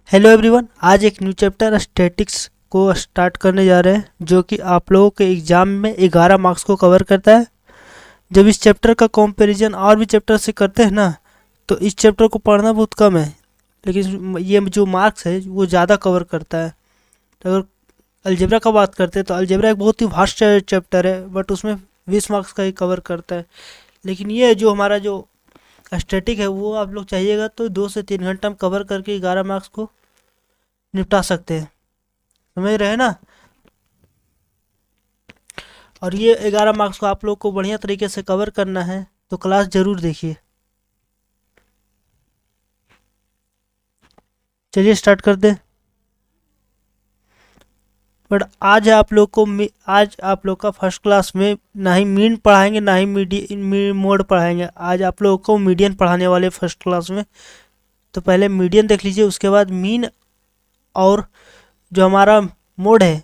Hello everyone, आज एक new chapter statics को स्टार्ट करने जा रहे हैं जो कि आप लोगों के एग्जाम में 11 मार्क्स को कवर करता है। जब इस चैप्टर का कंपैरिजन और भी चैप्टर से करते हैं ना, तो इस चैप्टर को पढ़ना बहुत कम है, लेकिन ये जो मार्क्स है वो ज़्यादा कवर करता है। तो अगर अलजेब्रा का बात करते हैं तो अलजेब्रा एक बहुत ही वास्ट चैप्टर है, बट उसमें 20 मार्क्स का ही कवर करता है। लेकिन ये जो हमारा जो स्टैटिक है वो आप लोग चाहिएगा तो 2 से 3 घंटा में कवर करके 11 मार्क्स को निपटा सकते हैं। समझ रहे हैं ना। और ये 11 मार्क्स को आप लोग को बढ़िया तरीके से कवर करना है तो क्लास जरूर देखिए। चलिए स्टार्ट कर दें। बट आज आप लोग का फर्स्ट क्लास में ना ही मीन पढ़ाएंगे ना ही मोड पढ़ाएंगे। आज आप लोगों को मीडियन पढ़ाने वाले फर्स्ट क्लास में। तो पहले मीडियन देख लीजिए, उसके बाद मीन और जो हमारा मोड है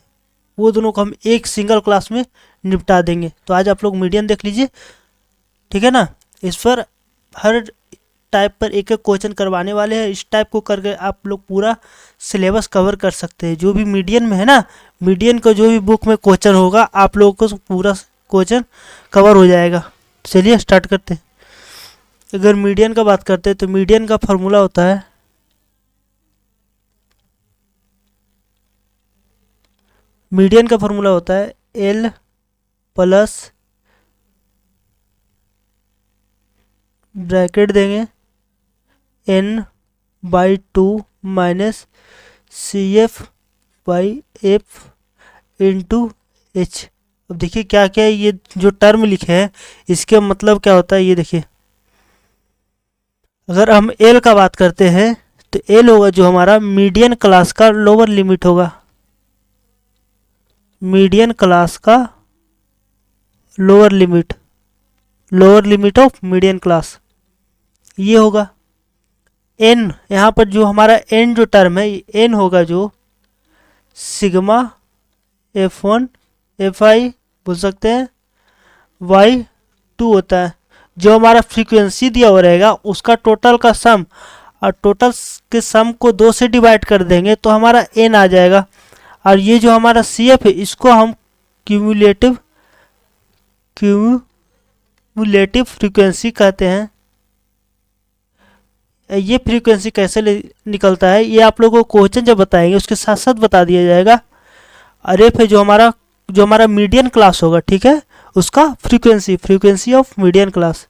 वो दोनों को हम एक सिंगल क्लास में निपटा देंगे। तो आज आप लोग मीडियन देख लीजिए, ठीक है ना। इस पर हर टाइप पर एक एक क्वेश्चन करवाने वाले हैं। इस टाइप को करके आप लोग पूरा सिलेबस कवर कर सकते हैं। जो भी मीडियन में है ना, मीडियन का जो भी बुक में क्वेश्चन होगा आप लोगों को पूरा क्वेश्चन कवर हो जाएगा। चलिए स्टार्ट करते हैं। अगर मीडियन का बात करते हैं तो मीडियन का फॉर्मूला होता है एल प्लस ब्रैकेट देंगे n by 2 minus C F by F into H. अब देखिए क्या क्या है, ये जो टर्म लिखे हैं इसके मतलब क्या होता है ये देखिए। अगर हम एल का बात करते हैं तो एल होगा जो हमारा मीडियन क्लास का लोअर लिमिट होगा, मीडियन क्लास का lower limit of median class ये होगा। एन यहाँ पर जो हमारा एन जो टर्म है एन होगा जो सिग्मा F1 Fi बोल सकते हैं y2 होता है। जो हमारा फ्रीक्वेंसी दिया हुआ रहेगा उसका टोटल का सम, और टोटल के सम को 2 से डिवाइड कर देंगे तो हमारा एन आ जाएगा। और ये जो हमारा सी एफ है इसको हम क्यूमुलेटिव फ्रीक्वेंसी कहते हैं। ये फ्रीक्वेंसी कैसे निकलता है ये आप लोगों को क्वेश्चन जब बताएंगे उसके साथ साथ बता दिया जाएगा। और एफ है जो हमारा मीडियन क्लास होगा, ठीक है, उसका frequency of median class.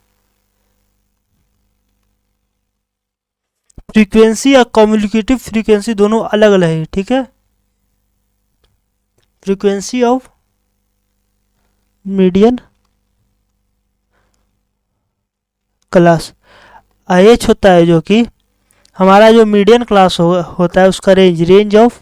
Frequency और कम्युनिकेटिव फ्रीक्वेंसी दोनों अलग अलग है, ठीक है। Frequency of median class H होता है जो कि हमारा जो मीडियन क्लास होता है उसका रेंज ऑफ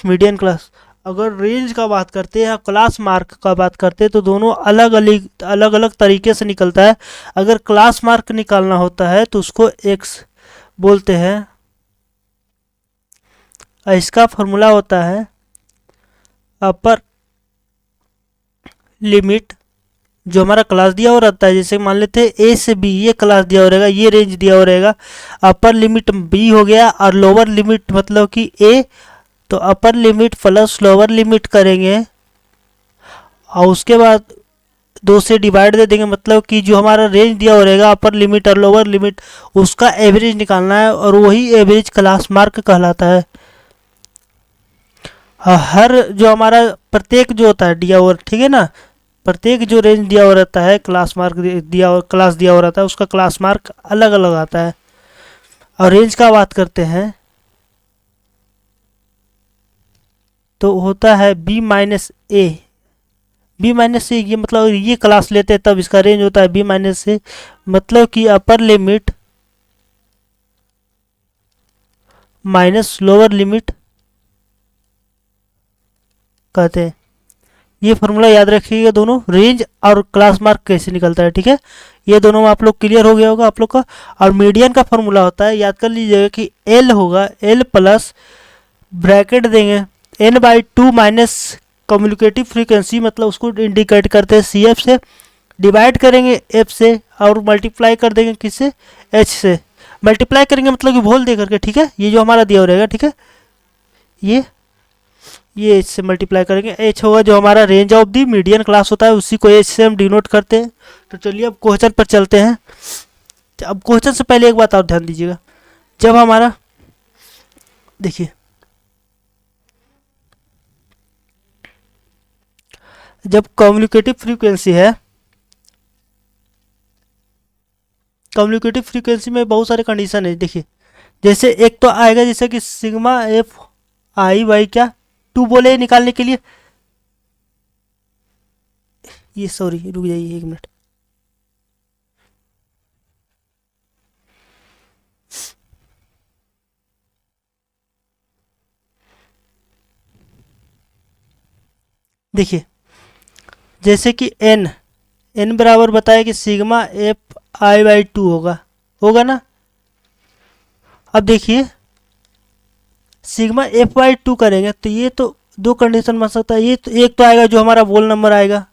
मीडियन क्लास। अगर रेंज का बात करते हैं क्लास मार्क का बात करते हैं तो दोनों अलग अलग तरीके से निकलता है। अगर क्लास मार्क निकालना होता है तो उसको एक्स बोलते हैं। इसका फॉर्मूला होता है अपर लिमिट जो हमारा क्लास दिया हुआ रहता है। जैसे मान लेते हैं ए से बी ये क्लास दिया हुआ रहेगा, ये रेंज दिया हुआ रहेगा। अपर लिमिट बी हो गया और लोअर लिमिट मतलब कि ए, तो upper limit plus lower limit करेंगे और उसके बाद 2 से डिवाइड दे देंगे। मतलब कि जो हमारा रेंज दिया हुआ रहेगा अपर लिमिट और लोअर लिमिट उसका एवरेज निकालना है और वही एवरेज क्लास मार्क कहलाता है। हर जो हमारा प्रत्येक जो होता है दिया हुआ, ठीक है ना, प्रत्येक जो रेंज दिया हुआ रहता है क्लास दिया हुआ रहता है उसका क्लास मार्क अलग अलग आता है। और रेंज का बात करते हैं तो होता है बी माइनस ए। ये मतलब ये क्लास लेते हैं तब इसका रेंज होता है बी माइनस ए। मतलब कि upper limit minus lower limit कहते हैं। ये फॉर्मूला याद रखिएगा, दोनों रेंज और क्लास मार्क कैसे निकलता है, ठीक है। ये दोनों आप लोग क्लियर हो गया होगा आप लोग का। और मीडियन का फॉर्मूला होता है, याद कर लीजिएगा कि एल होगा एल प्लस ब्रैकेट देंगे n by 2 minus communicative frequency मतलब उसको इंडिकेट करते हैं सी एफ से, डिवाइड करेंगे एफ से और मल्टीप्लाई कर देंगे किससे, एच से। मल्टीप्लाई करेंगे मतलब कि वोल दे करके, ठीक है, ये जो हमारा दिया रहेगा, ठीक है, ये एच से मल्टीप्लाई करेंगे। एच होगा जो हमारा range of the median class होता है, उसी को एच से हम डिनोट करते हैं। तो चलिए अब क्वेश्चन पर चलते हैं। अब क्वेश्चन से पहले एक बात और ध्यान दीजिएगा, जब हमारा देखिए जब कम्युनिकेटिव फ्रीक्वेंसी है, कम्युनिकेटिव फ्रीक्वेंसी में बहुत सारे कंडीशन है। देखिए जैसे एक तो आएगा जैसे कि सिग्मा एफ आई बाई क्या टू बोले निकालने के लिए, ये सॉरी रुक जाइए 1 मिनट, देखिए जैसे कि एन बराबर बताया कि sigma F I by two होगा ना। अब देखिए सिग्मा एफ बाई टू करेंगे तो ये तो दो कंडीशन बन सकता है। ये तो एक तो आएगा जो हमारा वोल नंबर आएगा,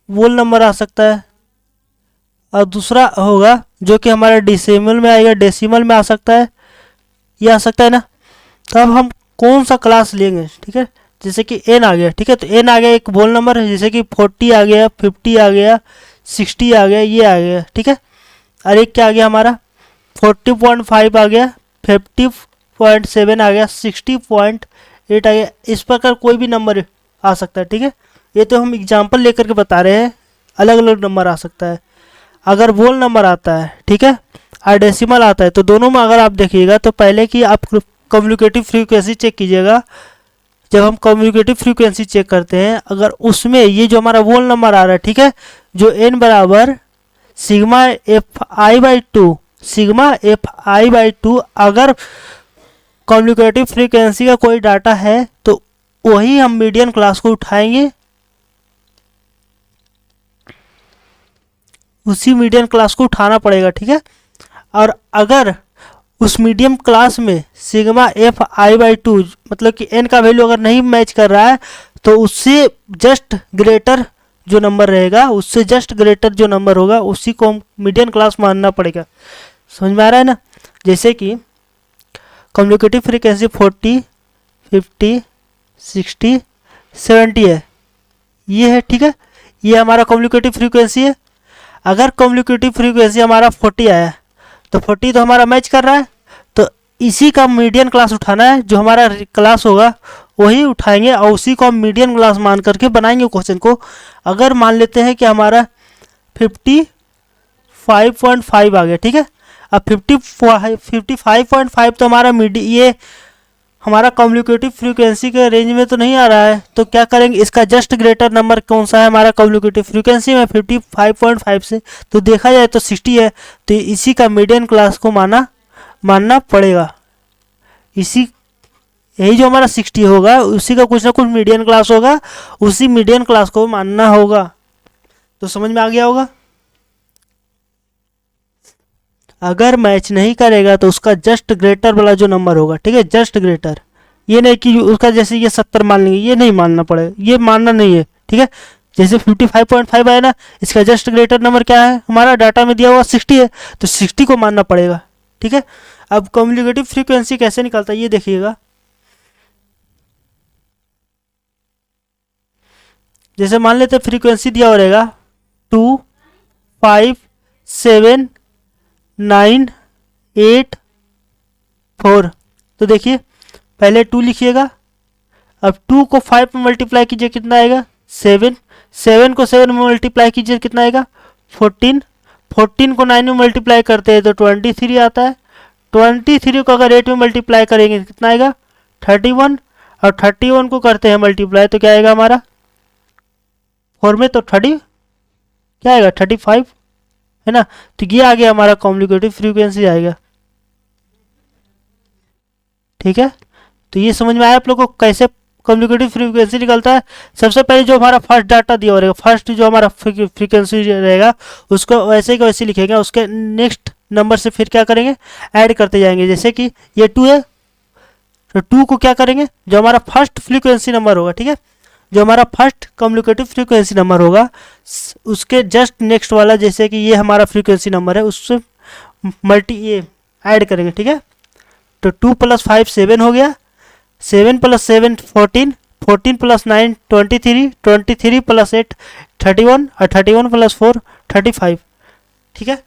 वोल नंबर आ सकता है, और दूसरा होगा जो कि हमारा डेसिमल में आएगा, डेसिमल में आ सकता है, ये आ सकता है ना। तो अब हम कौन सा क्लास लेंगे, ठीक है, जैसे कि एन आ गया, ठीक है, तो एन आ गया एक वोल नंबर है, जैसे कि 40 आ गया, 50 आ गया, 60 आ गया, ये आ गया, ठीक है। और एक क्या आ गया हमारा 40.5 आ गया, 50.7 आ गया, 60.8 आ गया। इस प्रकार कोई भी नंबर आ सकता है, ठीक है। ये तो हम एग्जाम्पल लेकर के बता रहे हैं, अलग अलग नंबर आ सकता है। अगर वोल नंबर आता है, ठीक है, और डेसिमल आता है, तो दोनों में अगर आप देखिएगा तो पहले कि आप कम्युनिकेटिव फ्रीक्वेंसी चेक कीजिएगा। जब हम कम्युनिकेटिव फ्रीक्वेंसी चेक करते हैं, अगर उसमें ये जो हमारा वोल नंबर आ रहा है, ठीक है, जो एन बराबर sigma F I by two, sigma F I by two, अगर कम्युनिकेटिव फ्रीक्वेंसी का कोई डाटा है तो वही हम मीडियन क्लास को उठाएंगे, उसी मीडियन क्लास को उठाना पड़ेगा, ठीक है। और अगर उस मीडियम क्लास में sigma F I by two मतलब कि एन का वैल्यू अगर नहीं मैच कर रहा है तो उससे जस्ट ग्रेटर जो नंबर रहेगा, उससे जस्ट ग्रेटर जो नंबर होगा उसी को हम मीडियन क्लास मानना पड़ेगा। समझ में आ रहा है ना। जैसे कि कम्युनिकेटिव फ्रीक्वेंसी 40, 50, 60, 70 है, ये है, ठीक है, ये हमारा कम्युनिकेटिव फ्रीक्वेंसी है। अगर कम्युनिकेटिव फ्रीक्वेंसी हमारा 40 आया तो 40 तो हमारा मैच कर रहा है, तो इसी का मीडियन क्लास उठाना है, जो हमारा क्लास होगा वही उठाएंगे और उसी को हम मीडियन क्लास मान करके बनाएंगे क्वेश्चन को। अगर मान लेते हैं कि हमारा 55.5 आ गया, ठीक है, अब 55.5 तो हमारा ये हमारा कम्युनिकेटिव फ्रीक्वेंसी के रेंज में तो नहीं आ रहा है, तो क्या करेंगे, इसका जस्ट ग्रेटर नंबर कौन सा है हमारा कम्युनिकेटिव फ्रीक्वेंसी में 55.5 से, तो देखा जाए तो 60 है, तो इसी का मीडियन क्लास को मानना पड़ेगा। इसी यही जो हमारा 60 होगा उसी का कुछ ना कुछ मीडियन क्लास होगा, उसी मीडियन क्लास को मानना होगा। तो समझ में आ गया होगा। अगर मैच नहीं करेगा तो उसका जस्ट ग्रेटर वाला जो नंबर होगा, ठीक है, जस्ट ग्रेटर, ये नहीं कि उसका जैसे ये 70 मान लेंगे, ये नहीं मानना पड़ेगा, ये मानना नहीं है, ठीक है। जैसे 55.5 आया ना, इसका जस्ट ग्रेटर नंबर क्या है, हमारा डाटा में दिया हुआ 60 है, तो 60 को मानना पड़ेगा, ठीक है। अब कम्युनिकेटिव फ्रीक्वेंसी कैसे निकलता है ये देखिएगा। जैसे मान लेते फ्रीक्वेंसी दिया हो रहेगा 2, 5, 7, 9, 8, 4, तो देखिए पहले 2 लिखिएगा, अब 2 को 5 में मल्टीप्लाई कीजिए कितना आएगा 7, 7 को 7 में मल्टीप्लाई कीजिए कितना आएगा 14, 14 को 9 में मल्टीप्लाई करते हैं तो 23 आता है, 23 को अगर 8 में मल्टीप्लाई करेंगे कितना आएगा 31, और 31 को करते हैं मल्टीप्लाई तो क्या आएगा हमारा 4 में तो 30 क्या आएगा 35 है ना। तो ये आ गया हमारा कम्युनिकेटिव फ्रीक्वेंसी आएगा, ठीक है। तो ये समझ में आया आप लोग को कैसे कम्युनिकेटिव फ्रीक्वेंसी निकलता है। सबसे पहले जो हमारा फर्स्ट डाटा दिया रहेगा, फर्स्ट जो हमारा फ्रीक्वेंसी रहेगा उसको वैसे ही वैसे लिखेंगे, उसके नेक्स्ट नंबर से फिर क्या करेंगे ऐड करते जाएंगे। जैसे कि ये 2 है तो 2 को क्या करेंगे जो हमारा फर्स्ट फ्रीक्वेंसी नंबर होगा, ठीक है, जो हमारा फर्स्ट कम्युनिकेटिव फ्रीक्वेंसी नंबर होगा उसके जस्ट नेक्स्ट वाला, जैसे कि ये हमारा फ्रीक्वेंसी नंबर है, उससे ये ऐड करेंगे, ठीक है। तो 2 + 5 7 हो गया, 7 + 7 14, 14 + 9 23, 23 + 8 31 और 31 + 4 35, ठीक है।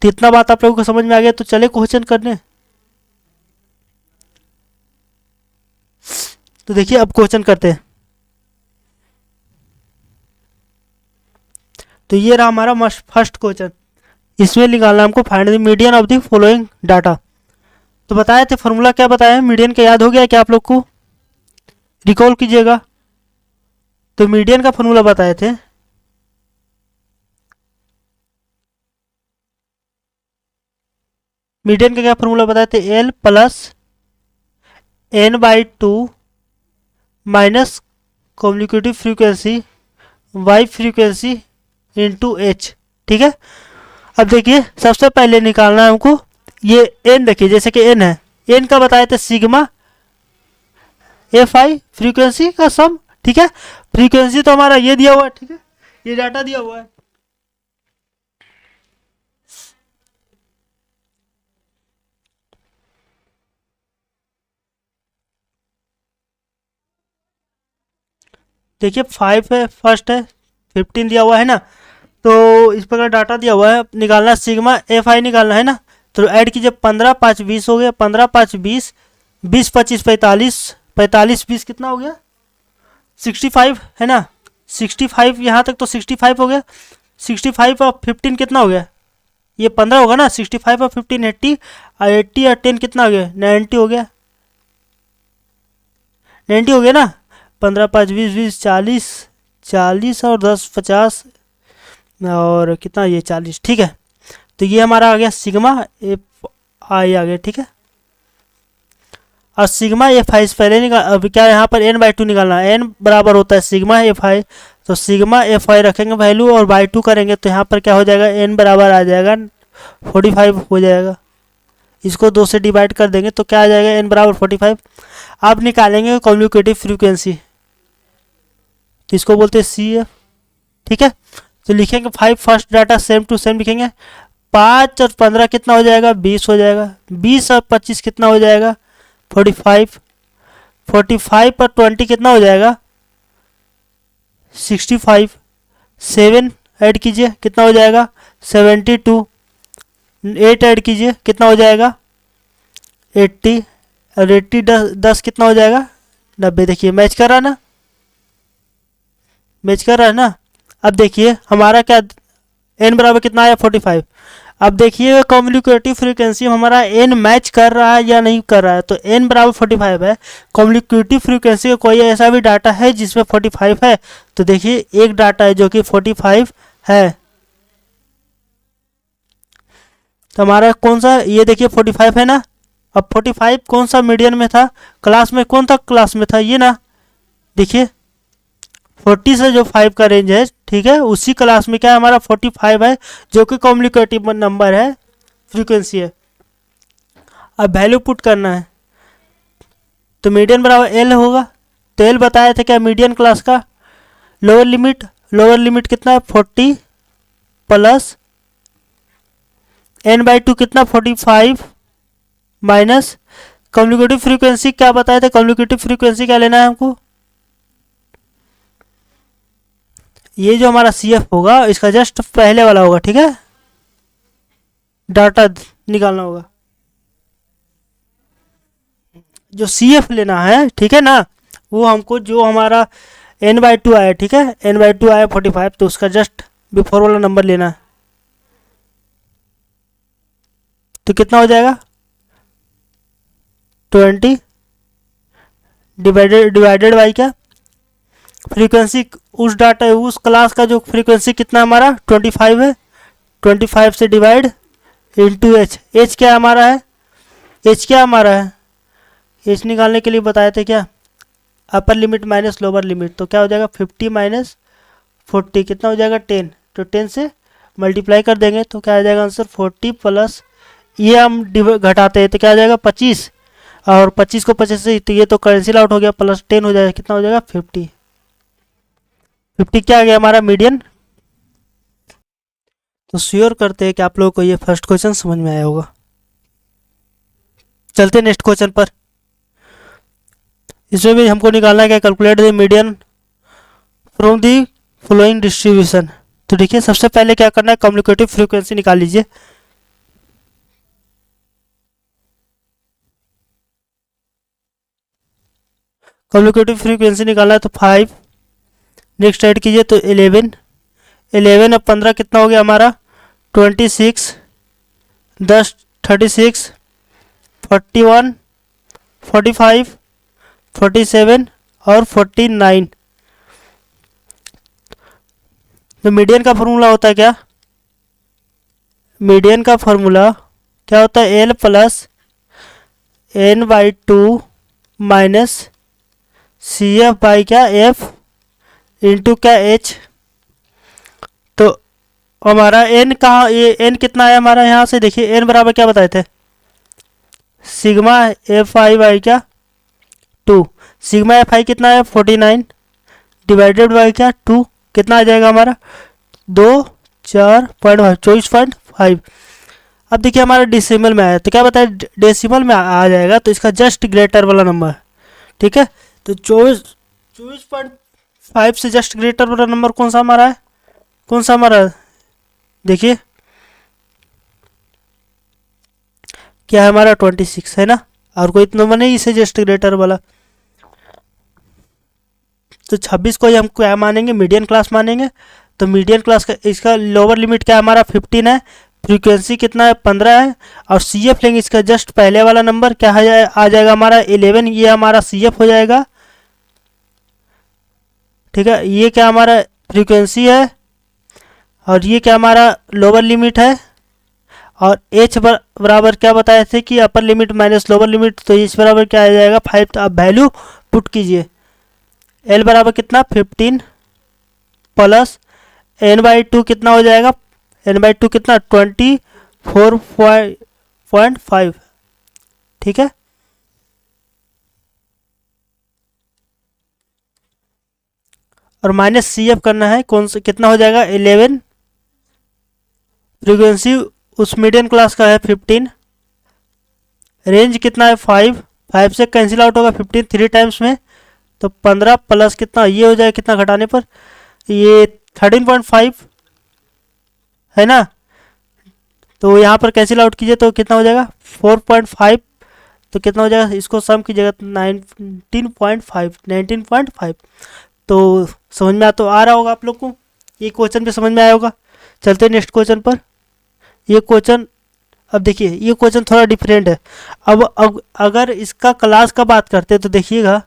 तो इतना बात आप लोगों को समझ में आ गया। तो चले क्वेश्चन करने। तो देखिए अब क्वेश्चन करते हैं। तो ये रहा हमारा फर्स्ट क्वेश्चन। इसमें निकालना हमको find the median of the following data. तो बताए थे फॉर्मूला, क्या बताया मीडियन का, याद हो गया क्या आप लोग को? रिकॉल कीजिएगा। तो मीडियन का फॉर्मूला बताए थे, मीडियन का क्या फॉर्मूला बताए थे? L + n/2 minus communicative frequency y frequency into h, ठीक है। अब देखिए सबसे पहले निकालना है हमको ये n, देखिए जैसे कि n है, n का बताए थे सिग्मा fi फ्रीक्वेंसी का सम, ठीक है। फ्रीक्वेंसी तो हमारा ये दिया हुआ है, ठीक है, ये डाटा दिया हुआ है। देखिए 5 है, फर्स्ट है, 15 दिया हुआ है ना। तो इस प्रकार डाटा दिया हुआ है, निकालना सिग्मा fi निकालना है ना। तो ऐड कीजिए, 15 5 20 हो गया, 15 5 20, 20 25 45, 45 20 कितना हो गया? 65 है ना। 65 यहाँ तक तो 65 हो गया। 65 और 15 कितना हो गया? ये 15 होगा ना। 65 और 15 80, और 80 और 10 कितना हो गया? 90 हो गया। 90 हो गया ना। 15 5 20 20 40, 40 और 10 50, और कितना ये 40, ठीक है। तो ये हमारा आ गया सिग्मा एफ आई आ गया, ठीक है। और सिग्मा एफ आई से पहले निकाल, अब क्या यहाँ पर n/2 निकालना है, n बराबर होता है सिग्मा एफ आई। तो सिग्मा एफ आई रखेंगे वैल्यू और बाई 2 करेंगे, तो यहाँ पर क्या हो जाएगा? n बराबर आ जाएगा 45 हो जाएगा। इसको 2 से डिवाइड कर देंगे तो क्या आ जाएगा? n बराबर 45। अब निकालेंगे कम्युनिकेटिव फ्रीक्वेंसी, तो इसको बोलते हैं सी एफ, ठीक है। तो लिखेंगे 5 first data same to same लिखेंगे। 5 और 15 कितना हो जाएगा? 20 हो जाएगा। 20 और 25 कितना हो जाएगा? 45। 45 और 20 कितना हो जाएगा? 65। 7 ऐड कीजिए, कितना हो जाएगा? 72। 8 ऐड कीजिए, कितना हो जाएगा? 80। और 80 10 कितना हो जाएगा? 90। देखिए मैच कर रहा है ना, मैच कर रहा है ना। अब देखिए हमारा क्या n बराबर कितना आया? 45। अब देखिए कम्युनिकेटिव फ्रीक्वेंसी हमारा n मैच कर रहा है या नहीं कर रहा है। तो n बराबर 45 है। कम्युनिकेटिव फ्रीक्वेंसी का कोई ऐसा भी डाटा है जिसमें 45 है? तो देखिए एक डाटा है जो कि 45 है। तो हमारा कौन सा, ये देखिए 45 है ना। अब 45 कौन सा मीडियन में था? क्लास में कौन था? क्लास में था ये ना। देखिए 40 से जो 5 का रेंज है, ठीक है, उसी क्लास में क्या है हमारा 45 है, जो कि कम्युनिकेटिव नंबर है, फ्रीक्वेंसी है। अब वैल्यू पुट करना है, तो मीडियन बराबर एल होगा। तो एल बताया था क्या मीडियन क्लास का? लोअर लिमिट कितना है? 40 प्लस n/2 कितना? 45 माइनस कम्युनिकेटिव फ्रीक्वेंसी क्या बताया था? कम्युनिकेटिव फ्रीक्वेंसी क्या लेना है हमको? ये जो हमारा सी एफ होगा इसका जस्ट पहले वाला होगा, ठीक है, डाटा निकालना होगा। जो सी एफ लेना है, ठीक है ना, वो हमको जो हमारा n/2 आया, ठीक है, n/2 आया 45, तो उसका जस्ट बिफोर वाला नंबर लेना है। तो कितना हो जाएगा? 20 डिवाइडेड बाई क्या? फ्रीक्वेंसी, उस डाटा उस क्लास का जो फ्रीक्वेंसी कितना हमारा 25 है। 25 से डिवाइड इंटू एच। एच क्या हमारा है? एच क्या हमारा है? एच निकालने के लिए बताए थे क्या? Upper limit minus lower limit. तो क्या हो जाएगा? 50 माइनस 40 कितना हो जाएगा? 10। तो 10 से मल्टीप्लाई कर देंगे तो क्या आ जाएगा आंसर? 40 प्लस ये हम घटाते हैं तो क्या आ जाएगा? 25 और 25 को 25 से, तो ये तो कैंसिल आउट हो गया, प्लस 10 हो जाएगा, कितना हो जाएगा 50। 50 क्या आ गया हमारा मीडियन। तो श्योर करते हैं कि आप लोगों को ये फर्स्ट क्वेश्चन समझ में आया होगा। चलते नेक्स्ट क्वेश्चन पर। इसमें भी हमको निकालना है क्या, calculate the median from the following distribution. तो देखिए सबसे पहले क्या करना है, कम्युनिकेटिव फ्रीक्वेंसी निकाल लीजिए। कम्युनिकेटिव फ्रीक्वेंसी निकालना है तो 5, नेक्स्ट ऐड कीजिए तो 11, 11 अब 15 कितना हो गया हमारा 26, 10 36, 41, 45, 47 और 49। तो मीडियन का फॉर्मूला होता है क्या, मीडियन का फॉर्मूला क्या होता है, L plus N by two minus C F by क्या एफ इंटू क्या एच। तो हमारा एन कहाँ, ये एन कितना है हमारा, यहाँ से देखिए एन बराबर क्या बताए थे, सिग्मा एफ आई बाई क्या 2। सिग्मा एफ आई कितना है 49 डिवाइडेड बाई क्या 2, कितना आ जाएगा हमारा 2 4.5 24.5। अब देखिए हमारा डेसिमल में आया तो क्या बताए, डेसिमल में आ जाएगा तो इसका जस्ट ग्रेटर वाला नंबर, ठीक है। तो 24.5 से जस्ट ग्रेटर वाला नंबर कौन सा हमारा है, कौन सा हमारा है? देखिए क्या है हमारा 26 है ना, और कोई नंबर नहीं इसे जस्ट ग्रेटर वाला। तो 26 को ही हम क्या मानेंगे, मीडियन क्लास मानेंगे। तो मीडियन क्लास का इसका लोअर लिमिट क्या है हमारा 15 है, फ्रीक्वेंसी कितना है 15 है, और सी एफ लेंगे इसका जस्ट पहले वाला नंबर क्या आ जाएगा हमारा 11, ये हमारा सी एफ हो जाएगा, ठीक है। ये क्या हमारा फ्रीक्वेंसी है और ये क्या हमारा लोअर लिमिट है, और एच बराबर क्या बताए थे कि upper limit minus lower limit, तो एच बराबर क्या आ जाएगा 5। तो आप वैल्यू पुट कीजिए, एल बराबर कितना 15 प्लस एन बाई 2 कितना हो जाएगा, एन बाई 2 कितना 24.5, ठीक है। और माइनस सी एफ करना है, कौन सा कितना हो जाएगा 11, फ्रीक्वेंसी उस मीडियम क्लास का है 15, रेंज कितना है 5, 5 से कैंसिल आउट होगा 15 3 टाइम्स में, तो 15 प्लस कितना ये हो जाएगा, कितना घटाने पर ये 13.5 है ना। तो यहाँ पर कैंसिल आउट कीजिए तो कितना हो जाएगा 4.5, तो कितना हो जाएगा, इसको सम कीजिएगा 19.5। तो समझ में तो आ रहा होगा आप लोग को, ये क्वेश्चन भी समझ में आया होगा। चलते हैं नेक्स्ट क्वेश्चन पर। ये क्वेश्चन अब देखिए, ये क्वेश्चन थोड़ा डिफरेंट है। अब अगर इसका क्लास का बात करते हैं तो देखिएगा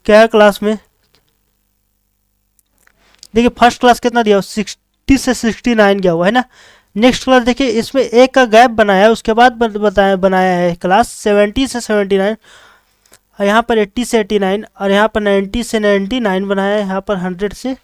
क्या है क्लास में, देखिए फर्स्ट क्लास कितना दिया 60 से 69 गया हुआ है ना। नेक्स्ट क्लास देखिए इसमें एक का गैप बनाया है, उसके बाद बनाया है क्लास 70 से 79, और यहाँ पर 80 से 89, और यहाँ पर 90 से 99 बनाया है, यहाँ पर 100 से,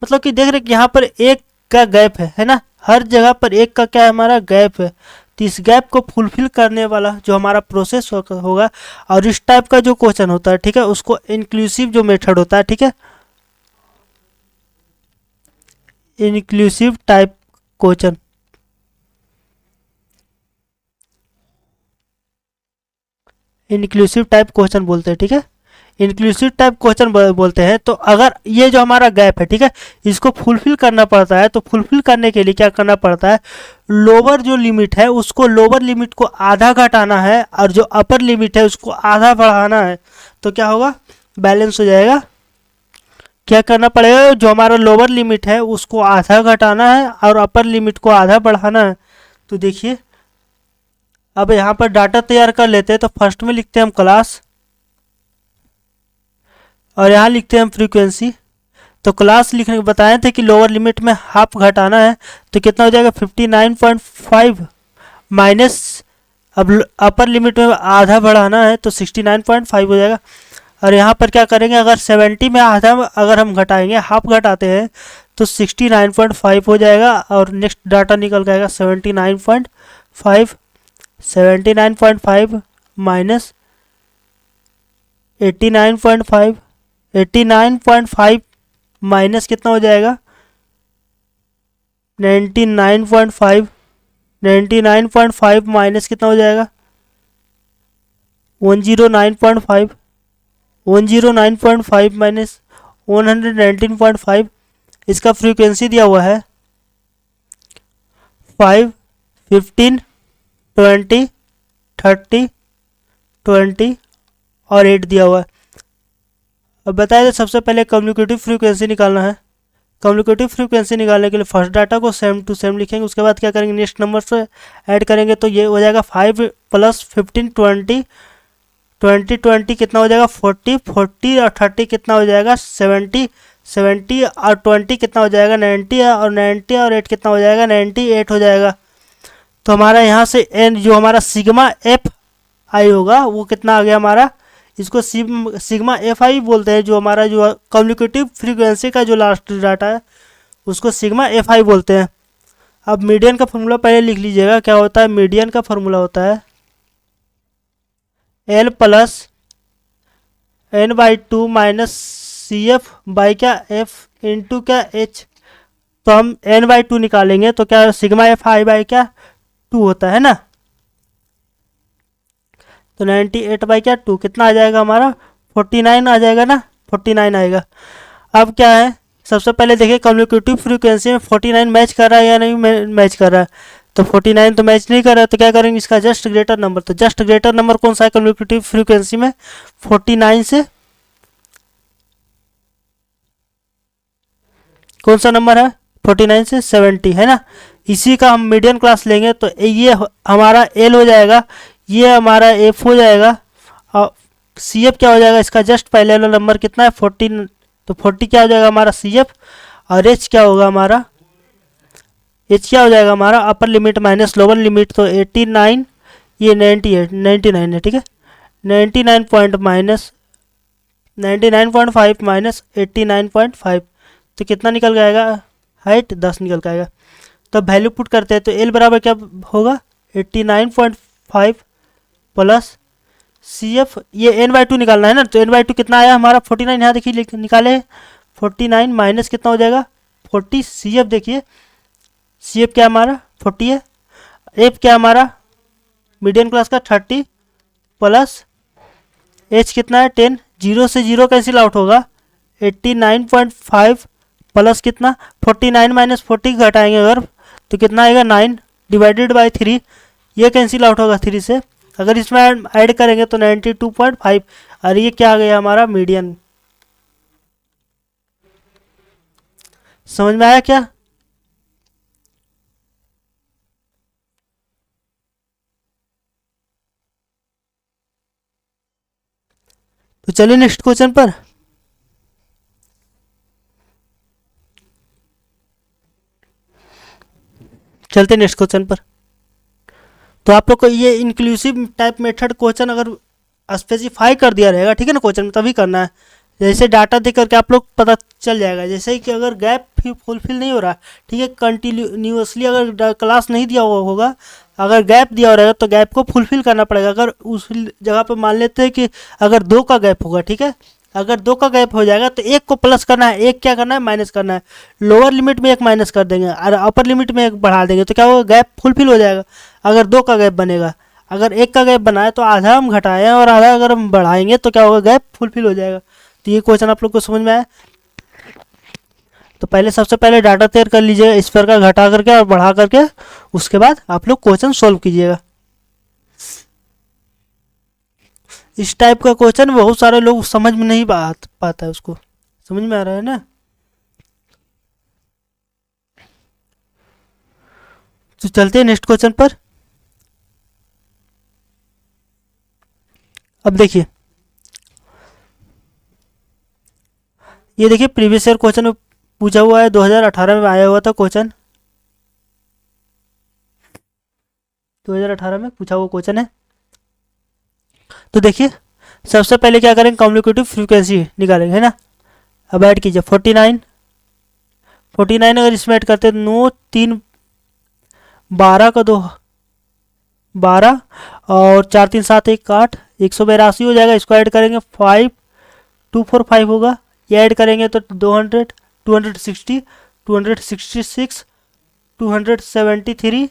मतलब कि देख रहे कि यहाँ पर एक का गैप है ना, हर जगह पर एक का क्या है हमारा गैप है। तो इस गैप को फुलफिल करने वाला जो हमारा प्रोसेस होगा, और इस टाइप का जो क्वेश्चन होता है, ठीक है, उसको इंक्लूसिव जो मेथड होता है, ठीक है, inclusive type question, inclusive type question बोलते हैं, ठीक है, इंक्लूसिव टाइप क्वेश्चन बोलते हैं। तो अगर ये जो हमारा गैप है, ठीक है, इसको फुलफिल करना पड़ता है, तो फुलफिल करने के लिए क्या करना पड़ता है, लोअर जो लिमिट है उसको, लोअर लिमिट को आधा घटाना है, और जो अपर लिमिट है उसको आधा बढ़ाना है, तो क्या होगा बैलेंस हो जाएगा। क्या करना पड़ेगा, जो हमारा लोअर लिमिट है उसको आधा घटाना है और अपर लिमिट को आधा बढ़ाना है। तो देखिए अब यहाँ पर डाटा तैयार कर लेते हैं। तो फर्स्ट में लिखते हैं हम क्लास, और यहाँ लिखते हैं हम फ्रीक्वेंसी। तो क्लास लिखने के बताए थे कि लोअर लिमिट में हाफ घटाना है, तो कितना हो जाएगा 59.5 माइनस, अब अपर लिमिट में आधा बढ़ाना है तो 69.5 हो जाएगा। और यहाँ पर क्या करेंगे, अगर 70 में आधा अगर हम घटाएंगे, हाफ घटाते हैं, तो 69.5 हो जाएगा, और नेक्स्ट डाटा निकल जाएगा 79.5 79.5 माइनस 89.5, 89.5 माइनस कितना हो जाएगा 99.5, 99.5 माइनस कितना हो जाएगा 109.5, 109.5 माइनस 119.5। इसका फ्रीक्वेंसी दिया हुआ है 5, 15, 20, 30, 20 और 8 दिया हुआ है। अब बताया तो सबसे पहले कम्युनिकेटिव फ्रीक्वेंसी निकालना है। कम्युनिकेटिव फ्रीक्वेंसी निकालने के लिए फर्स्ट डाटा को सेम टू सेम लिखेंगे, उसके बाद क्या करेंगे नेक्स्ट नंबर से ऐड करेंगे तो ये हो जाएगा 5 + 15, 20, 20, 20 कितना हो जाएगा 40, 40 और 30 कितना हो जाएगा 70, 70 और 20 कितना हो जाएगा 90 और 90 और 8 कितना हो जाएगा 98 हो जाएगा। तो हमारा यहाँ से एन जो हमारा सिग्मा एफ आई होगा वो कितना आ गया हमारा, इसको सिग्मा एफ आई बोलते हैं। जो हमारा जो कम्युनिकेटिव फ्रीक्वेंसी का जो लास्ट डाटा है उसको सिग्मा एफ आई बोलते हैं। अब मीडियन का फॉर्मूला पहले लिख लीजिएगा। क्या होता है मीडियन का फॉर्मूला होता है L plus n/2 minus C F by क्या एफ इंटू क्या एच। तो हम n/2 निकालेंगे तो क्या सिग्मा एफ आई बाई क्या 2 होता है ना। तो 98 बाई क्या 2 कितना आ जाएगा हमारा 49 आ जाएगा ना, 49 आएगा। अब क्या है सबसे पहले देखिए कम्युनिकेटिव फ्रीक्वेंसी में 49 मैच कर रहा है या नहीं मैच कर रहा है। तो 49 तो मैच नहीं कर रहा है तो क्या करेंगे इसका जस्ट ग्रेटर नंबर। तो जस्ट ग्रेटर नंबर कौन सा है कम्युनिकेटिव फ्रीक्वेंसी में 49 से कौन सा नंबर है 49 से 70 है ना। इसी का हम मीडियन क्लास लेंगे तो ये हमारा एल हो जाएगा, ये हमारा एफ हो जाएगा और सी एफ क्या हो जाएगा इसका जस्ट पहले वाला नंबर कितना है 40। तो 40 क्या हो जाएगा हमारा सी एफ और एच क्या होगा हमारा, एच क्या हो जाएगा हमारा upper limit minus lower limit. तो 89 ये 98 99 है ठीक है। 99 पॉइंट माइनस 99.5 माइनस 89.5 तो कितना निकल जाएगा हाइट 10 निकल जाएगा। तो वैल्यू पुट करते हैं तो एल बराबर क्या होगा 89.5 प्लस सी एफ ये n/2 निकालना है ना। तो n/2 कितना आया हमारा 49 यहाँ देखिए निकाले 49 माइनस कितना हो जाएगा 40 सी एफ देखिए सी एफ क्या हमारा 40 है, एफ क्या हमारा मीडियम क्लास का 30 प्लस एच कितना है 10, 0 से 0 कैंसिल आउट होगा 89.5 प्लस कितना 49 माइनस 40 घटाएंगे अगर तो कितना आएगा 9 डिवाइडेड बाई 3 ये कैंसिल आउट होगा 3 से। अगर इसमें ऐड करेंगे तो 92.5 और ये क्या आ गया हमारा मीडियन। समझ में आया क्या। तो चलिए नेक्स्ट क्वेश्चन पर। चलते नेक्स्ट क्वेश्चन पर। तो आप लोग को ये इंक्लूसिव टाइप मेथड क्वेश्चन अगर स्पेसिफाई कर दिया रहेगा ठीक है ना क्वेश्चन में तभी करना है। जैसे डाटा देख करके आप लोग पता चल जाएगा जैसे कि अगर गैप फुलफिल नहीं हो रहा ठीक है कंटिन्यूसली अगर क्लास नहीं दिया हुआ होगा अगर गैप दिया हो रहेगा तो गैप को फुलफिल करना पड़ेगा। अगर उस जगह पे मान लेते हैं कि अगर 2 का गैप होगा ठीक है, अगर 2 का गैप हो जाएगा तो 1 को प्लस करना है, 1 क्या करना है माइनस करना है। लोअर लिमिट में 1 माइनस कर देंगे और अपर लिमिट में 1 बढ़ा देंगे तो क्या होगा गैप फुलफिल हो जाएगा। अगर 2 का गैप बनेगा, अगर 1 का गैप बना है तो आधा हम घटाएं और आधा अगर हम बढ़ाएंगे तो क्या होगा गैप फुलफिल हो जाएगा। तो ये क्वेश्चन आप लोग को समझ में आया। तो पहले सबसे पहले डाटा तैयार कर लीजिएगा स्क्वायर का घटा करके और बढ़ा करके, उसके बाद आप लोग क्वेश्चन सोल्व कीजिएगा। इस टाइप का क्वेश्चन बहुत सारे लोग समझ में नहीं पाता है, उसको समझ में आ रहा है ना। तो चलते हैं नेक्स्ट क्वेश्चन पर। अब देखिए ये देखिए प्रीवियस ईयर क्वेश्चन में पूछा हुआ है 2018 में आया हुआ था क्वेश्चन, 2018 में पूछा हुआ क्वेश्चन है। तो देखिए सबसे पहले क्या करेंगे कम्युनिकेटिव फ्रीक्वेंसी निकालेंगे है ना। अब ऐड कीजिए 49 अगर इसमें ऐड करते हैं 9 3 12 का 2 12 और 4 3 7 1 8, 182 हो जाएगा। इसको ऐड करेंगे 5 245 होगा। ये ऐड करेंगे तो 200 260 266 273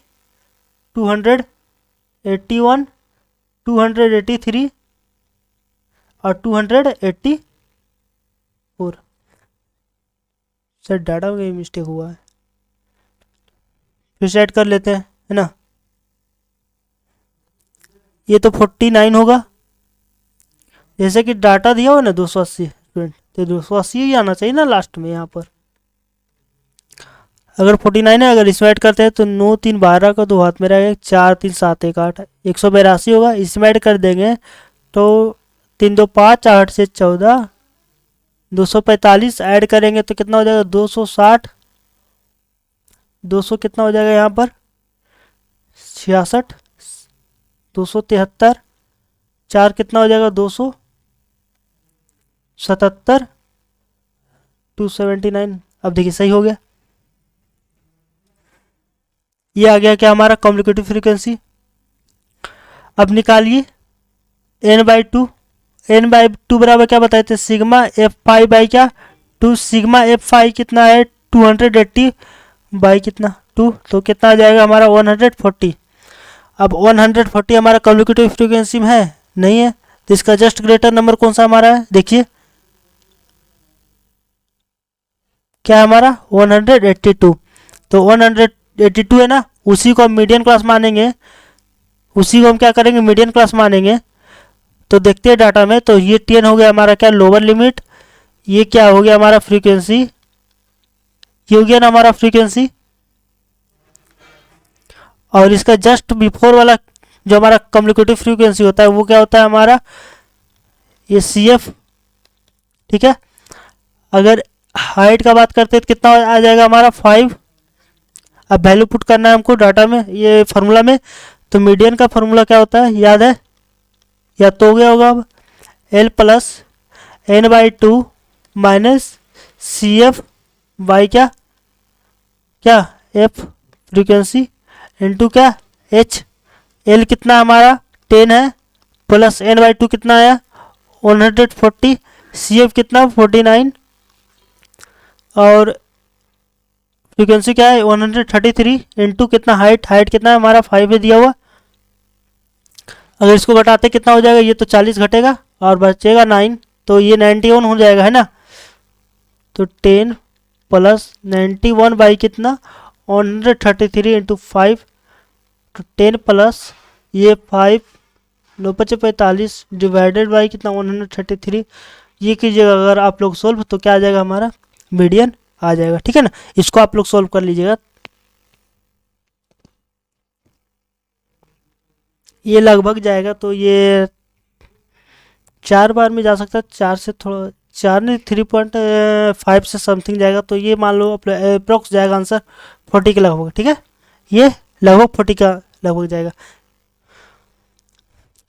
281 283 और 284। सर डाटा में मिस्टेक हुआ है, फिर से ऐड कर लेते हैं, है ना। ये तो 49 होगा, जैसे कि डाटा दिया हो ना 280 स्टूडेंट, तो 280 ही आना चाहिए ना लास्ट में यहाँ पर। अगर 49 है, अगर इसमें ऐड करते हैं तो 9 3 12 का 2 हाथ में रहेगा, 4 3 7 1 8, 182 होगा। इसमें ऐड कर देंगे तो 3 2 5 8 से 14, 245 ऐड करेंगे तो कितना हो जाएगा 260, 200 कितना हो जाएगा यहाँ पर 66, 273, 4 कितना हो जाएगा 277, 279। अब देखिए सही हो गया। ये आ गया क्या हमारा कम्युनिकेटिव फ्रीक्वेंसी। अब निकालिए n/2। n/2 बराबर क्या बताए थे, सिग्मा एफ फाई बाई क्या 2। सिग्मा एफ फाई कितना है 280 बाई कितना 2, तो कितना आ जाएगा हमारा 140। अब 140 हमारा कम्युनिकेटिव फ्रीक्वेंसी में है नहीं है, तो इसका जस्ट ग्रेटर नंबर कौन सा हमारा है, देखिए क्या है हमारा 182। तो 182 है ना, उसी को हम मीडियन क्लास मानेंगे, उसी को हम क्या करेंगे मीडियन क्लास मानेंगे। तो देखते हैं डाटा में, तो ये 10 हो गया हमारा क्या लोअर लिमिट, ये क्या हो गया हमारा फ्रीक्वेंसी, ये हो गया ना हमारा फ्रीक्वेंसी। और इसका जस्ट बिफोर वाला जो हमारा कम्युनिकेटिव फ्रीक्वेंसी होता है वो क्या होता है हमारा, ये CF, ठीक है। अगर हाइट का बात करते हैं तो कितना आ जाएगा हमारा 5। अब वैल्यू पुट करना है हमको डाटा में, ये फार्मूला में। तो मीडियन का फार्मूला क्या होता है याद है, या तो हो गया होगा अब L plus n/2 minus CF by क्या क्या F फ्रीक्वेंसी इंटू क्या H। L कितना हमारा 10 है, प्लस n/2 कितना आया 140, CF कितना 49 और फ्रीक्वेंसी क्या है 133 इंटू कितना हाइट कितना है हमारा 5 है दिया हुआ। अगर इसको घटाते कितना हो जाएगा, ये तो 40 घटेगा और बचेगा 9, तो ये 91 हो जाएगा, है ना। तो 10 प्लस 91 बाई कितना 133 इंटू 5, तो 10 प्लस ये 5 9 5 45 डिवाइडेड बाई कितना 133। ये कीजिएगा अगर आप लोग सोल्व, तो क्या आ जाएगा हमारा मीडियन आ जाएगा, ठीक है ना। इसको आप लोग सोल्व कर लीजिएगा। ये लगभग जाएगा, तो ये 4 बार में जा सकता है, 4 से थोड़ा 4 नहीं 3.5 से समथिंग जाएगा। तो ये मान लो अप्रोक्स जाएगा आंसर 40 के लगभग, ठीक है। ये लगभग 40 का लगभग जाएगा,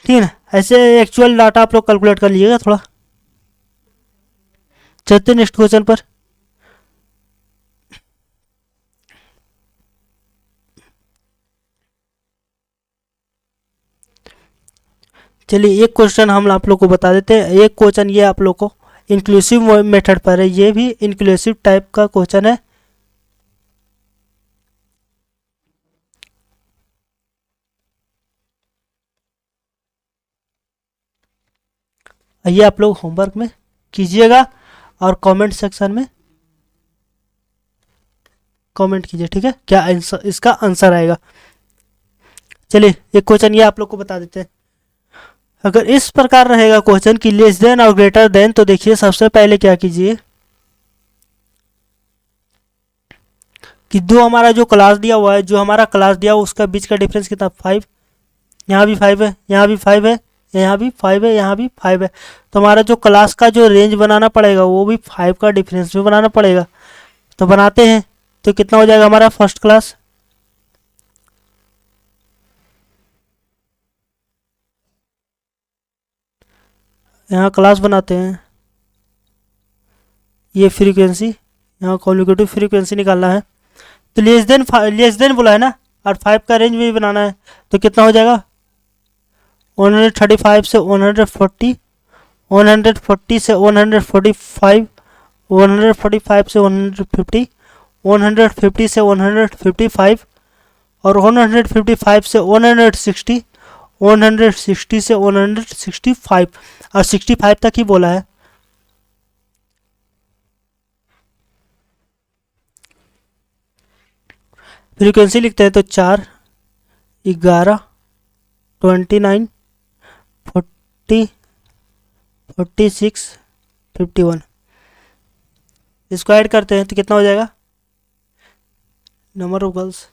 ठीक है ना। ऐसे एक्चुअल डाटा आप लोग कैलकुलेट कर लीजिएगा थोड़ा। चलते नेक्स्ट क्वेश्चन पर। चलिए एक क्वेश्चन हम आप लोग को बता देते हैं। एक क्वेश्चन ये आप लोग को इंक्लूसिव मेथड पर है, ये भी इंक्लूसिव टाइप का क्वेश्चन है। ये आप लोग होमवर्क में कीजिएगा और कमेंट सेक्शन में कमेंट कीजिए, ठीक है, क्या आंसर इसका आंसर आएगा। चलिए एक क्वेश्चन ये आप लोग को बता देते हैं। अगर इस प्रकार रहेगा क्वेश्चन कि लेस देन और ग्रेटर देन, तो देखिए सबसे पहले क्या कीजिए कि दो हमारा जो क्लास दिया हुआ है, जो हमारा क्लास दिया हुआ उसका बीच का डिफरेंस कितना 5, यहाँ भी 5 है, यहाँ भी 5 है, यहाँ भी 5 है, यहाँ भी 5 है। तो हमारा जो क्लास का जो रेंज बनाना पड़ेगा वो भी 5 का डिफरेंस में बनाना पड़ेगा। तो बनाते हैं, तो कितना हो जाएगा हमारा फर्स्ट क्लास, यहाँ क्लास बनाते हैं, ये फ्रीक्वेंसी, यहाँ कम्युनिकेटिव फ्रीक्वेंसी निकालना है। तो लेस देन बोला है ना, और 5 का रेंज भी बनाना है, तो कितना हो जाएगा 135 से 140, 140 से 145, 145 से 150, 150 से 155 और 155 से 160, 160 से 165 और 65 तक ही बोला है। फ्रीक्वेंसी लिखते हैं तो 4, 11, 29, 40, 46, 51। इसको ऐड करते हैं तो कितना हो जाएगा नंबर ऑफ गर्ल्स।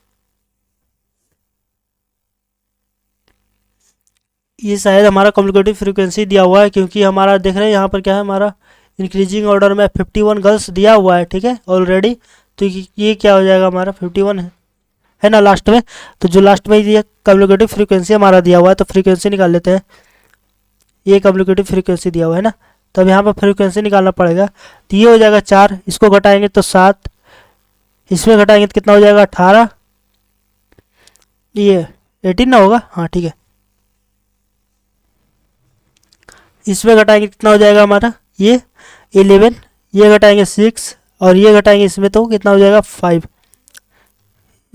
ये शायद हमारा कम्युनिकेटिव फ्रीक्वेंसी दिया हुआ है, क्योंकि हमारा देख रहे हैं यहाँ पर क्या है, हमारा इंक्रीजिंग ऑर्डर में 51 गर्ल्स दिया हुआ है, ठीक है ऑलरेडी। तो ये क्या हो जाएगा हमारा 51 है ना लास्ट में। तो जो लास्ट में ये कम्युनिकेटिव फ्रीक्वेंसी हमारा दिया हुआ है, तो फ्रीक्वेंसी निकाल लेते हैं। ये कम्युनिकेटिव फ्रीक्वेंसी दिया हुआ है ना, तो अब यहाँ पर फ्रीक्वेंसी निकालना पड़ेगा। तो ये हो जाएगा 4, इसको घटाएंगे तो 7, इसमें घटाएंगे तो कितना हो जाएगा 18, ये 18 ना होगा, हाँ ठीक है। इसमें घटाएंगे कितना हो जाएगा हमारा ये 11, ये घटाएंगे 6 और ये घटाएंगे इसमें तो कितना हो जाएगा 5।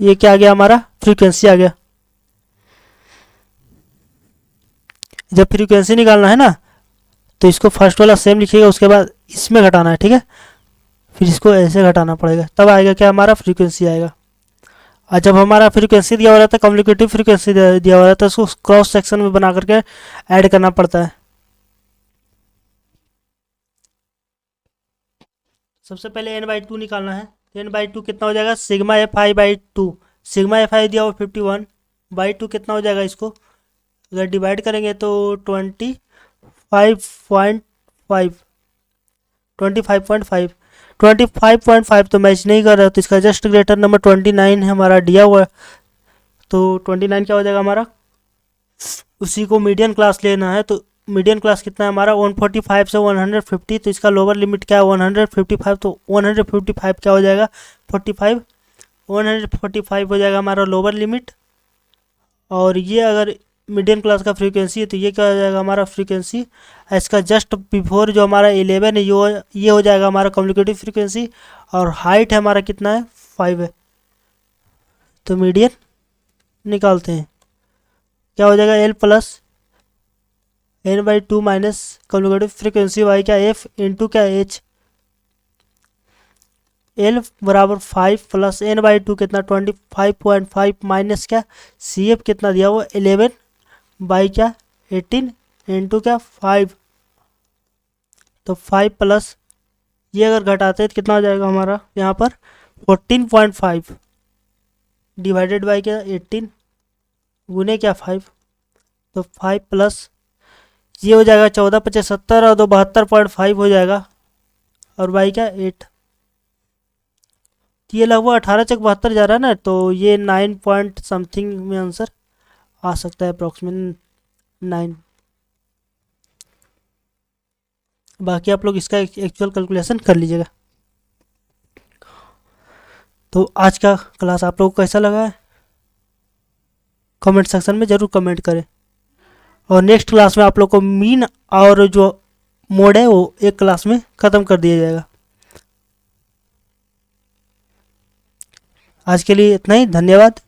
ये क्या आ गया हमारा फ्रीक्वेंसी आ गया। जब फ्रीक्वेंसी निकालना है ना, तो इसको फर्स्ट वाला सेम लिखिएगा, उसके बाद इसमें घटाना है, ठीक है। फिर इसको ऐसे घटाना पड़ेगा, तब आएगा क्या हमारा फ्रीक्वेंसी आएगा। और जब हमारा फ्रीक्वेंसी दिया हुआ रहता है, कम्युनिकेटिव फ्रीक्वेंसी दिया हुआ रहता है, उसको क्रॉस सेक्शन में बना करके ऐड करना पड़ता है। सबसे पहले n/2 निकालना है। n/2 कितना हो जाएगा सिग्मा fi/2। सिग्मा fi दिया हुआ 51/2 कितना हो जाएगा, इसको अगर डिवाइड करेंगे तो 25.5, 25.5, 25.5 तो मैच नहीं कर रहा, तो इसका जस्ट ग्रेटर नंबर 29 है हमारा दिया हुआ है। तो 29 क्या हो जाएगा हमारा, उसी को मीडियन क्लास लेना है। तो मीडियन क्लास कितना है हमारा 145 से 150, तो इसका लोअर लिमिट क्या है 155, तो 155 क्या हो जाएगा 45, 145 हो जाएगा हमारा लोअर लिमिट। और ये अगर मीडियम क्लास का फ्रीक्वेंसी है, तो ये क्या हो जाएगा हमारा फ्रीक्वेंसी। इसका जस्ट बिफोर जो हमारा 11 है, ये हो जाएगा हमारा कम्युनिकेटिव फ्रीक्वेंसी। और हाइट है हमारा कितना है 5 है, तो मीडियन निकालते हैं। क्या हो जाएगा L plus n/2 minus communicative frequency y क्या f इंटू क्या h। L बराबर 5 प्लस n/2 कितना 25.5 माइनस क्या CF कितना दिया हुआ 11 बाई क्या 18 इंटू क्या 5। तो 5 प्लस ये अगर घटाते हैं तो कितना हो जाएगा हमारा यहाँ पर 14.5 डिवाइडेड बाई क्या 18 गुने क्या 5। तो 5 प्लस ये हो जाएगा 14×5 = 70 और 2 72.5 हो जाएगा, और बाई क्या 8। ये लगभग 18×72 जा रहा है ना, तो ये 9 पॉइंट समथिंग में आंसर आ सकता है, अप्रॉक्सीमेट 9। बाकी आप लोग इसका एक्चुअल कैलकुलेशन कर लीजिएगा। तो आज का क्लास आप लोगों को कैसा लगा है कमेंट सेक्शन में ज़रूर कमेंट करें। और नेक्स्ट क्लास में आप लोग को मीन और जो मोड है वो एक क्लास में ख़त्म कर दिया जाएगा। आज के लिए इतना ही, धन्यवाद।